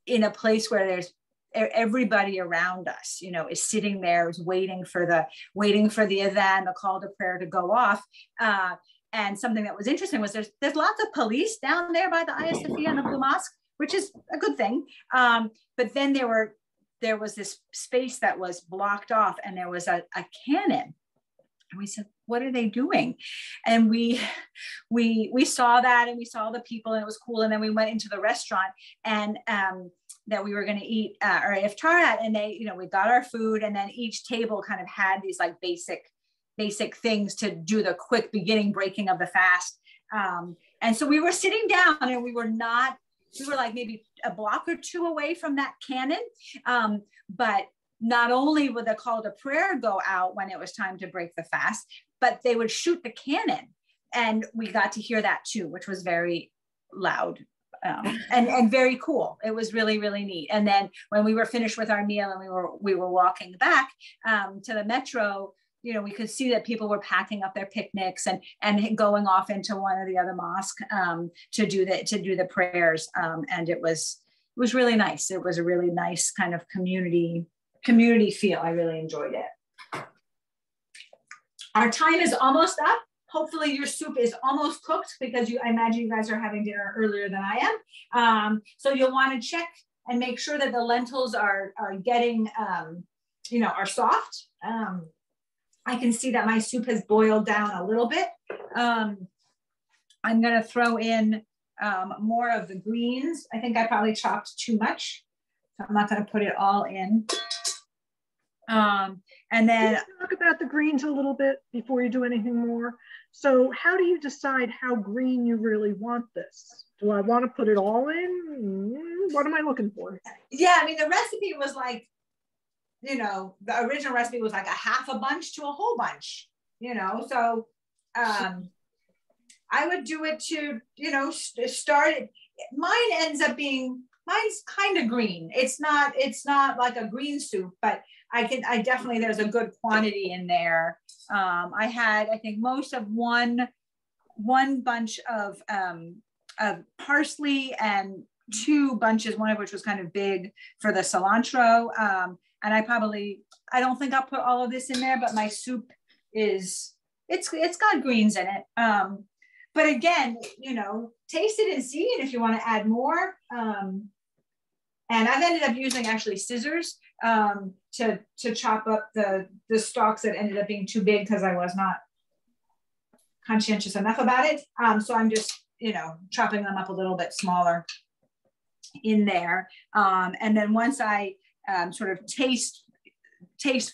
in a place where there's everybody around us, is sitting there, is waiting for the adhan, the call to prayer to go off. And something that was interesting was there's lots of police down there by the Hagia Sophia and the Blue Mosque, which is a good thing. But then there was this space that was blocked off, and there was a cannon. And we said, what are they doing? And we saw that, and we saw the people, and it was cool. And then we went into the restaurant, and that we were going to eat our iftar at, and we got our food, and then each table kind of had these like basic things to do the quick beginning breaking of the fast. And so we were sitting down, and we were like maybe a block or two away from that cannon. But not only would the call to prayer go out when it was time to break the fast, but they would shoot the cannon. And we got to hear that too, which was very loud. And very cool. It was really, really neat. And then when we were finished with our meal and we were walking back to the metro, we could see that people were packing up their picnics and going off into one or the other mosque to do the prayers. And it was really nice. It was a really nice kind of community feel. I really enjoyed it. Our time is almost up. Hopefully your soup is almost cooked, because I imagine you guys are having dinner earlier than I am. So you'll want to check and make sure that the lentils are getting, are soft. I can see that my soup has boiled down a little bit. I'm going to throw in more of the greens. I think I probably chopped too much, so I'm not going to put it all in. And then can you talk about the greens a little bit before you do anything more. So how do you decide how green you really want this? Do I want to put it all in? What am I looking for? Yeah, I mean, the recipe was like, the original recipe was like a half a bunch to a whole bunch, so I would do it to, start it. Mine's kind of green. It's not like a green soup, but I definitely, there's a good quantity in there. I had, I think, most of one bunch of parsley and 2 bunches, one of which was kind of big for the cilantro. And I don't think I'll put all of this in there, but my soup it's got greens in it. But again, taste it and see it if you want to add more. And I've ended up using actually scissors to chop up the stalks that ended up being too big because I was not conscientious enough about it. So I'm just, chopping them up a little bit smaller in there. And then once I sort of taste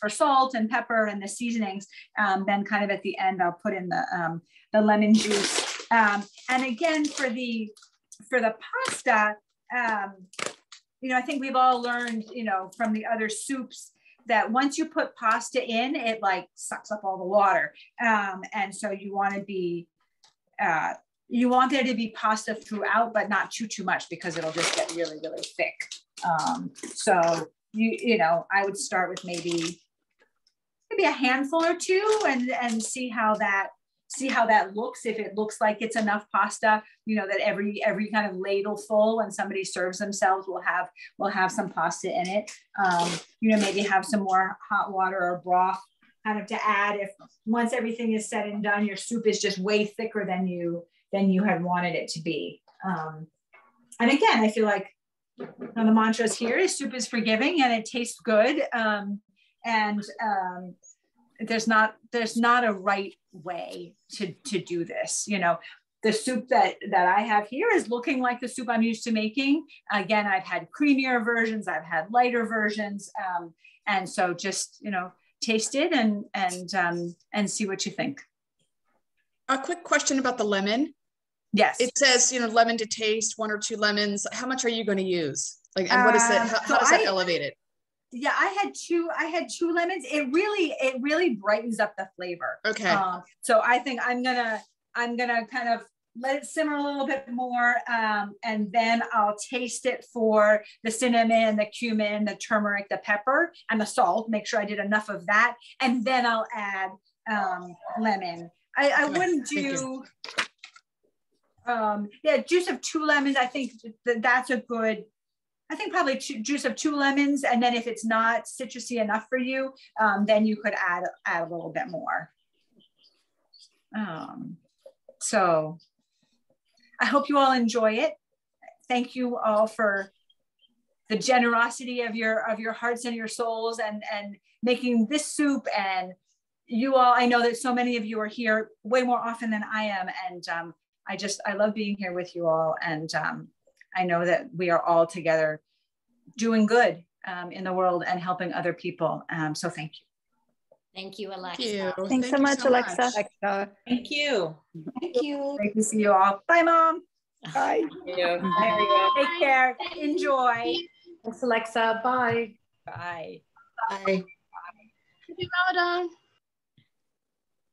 for salt and pepper and the seasonings, then kind of at the end, I'll put in the lemon juice. And again, for the pasta, I think we've all learned, from the other soups that once you put pasta in, it like sucks up all the water. And so you want to be, you want there to be pasta throughout, but not too much, because it'll just get really, really thick. So I would start with maybe a handful or 2 and see how that looks. If it looks like it's enough pasta, that every kind of ladle full, when somebody serves themselves, will have some pasta in it. Maybe have some more hot water or broth kind of to add if once everything is said and done, your soup is just way thicker than you had wanted it to be. And again, I feel like one of the mantras here is soup is forgiving and it tastes good. There's not a right way to do this. The soup that I have here is looking like the soup I'm used to making. Again, I've had creamier versions, I've had lighter versions. And so just, taste it and see what you think. A quick question about the lemon. Yes. It says, you know, lemon to taste, 1 or 2 lemons. How much are you going to use? Like, and what is it? How does that elevate it? Yeah, I had two lemons. It really brightens up the flavor. Okay. So I think I'm gonna kind of let it simmer a little bit more, and then I'll taste it for the cinnamon, the cumin, the turmeric, the pepper, and the salt. Make sure I did enough of that, and then I'll add lemon. I wouldn't do. Yeah, juice of 2 lemons. I think that's a good. I think probably juice of 2 lemons, and then if it's not citrusy enough for you, then you could add a little bit more. So I hope you all enjoy it. Thank you all for the generosity of your hearts and your souls, and making this soup. And you all, I know that so many of you are here way more often than I am, and I love being here with you all, and I know that we are all together doing good in the world and helping other people. So thank you. Thank you, Alexa. Thank you. Thanks so much, Alexa. Thank you. Thank you. Great to see you all. Bye, Mom. Bye. Thank you. Take care. Enjoy. Thanks, Alexa. Bye. Bye. Bye. Happy Ramadan.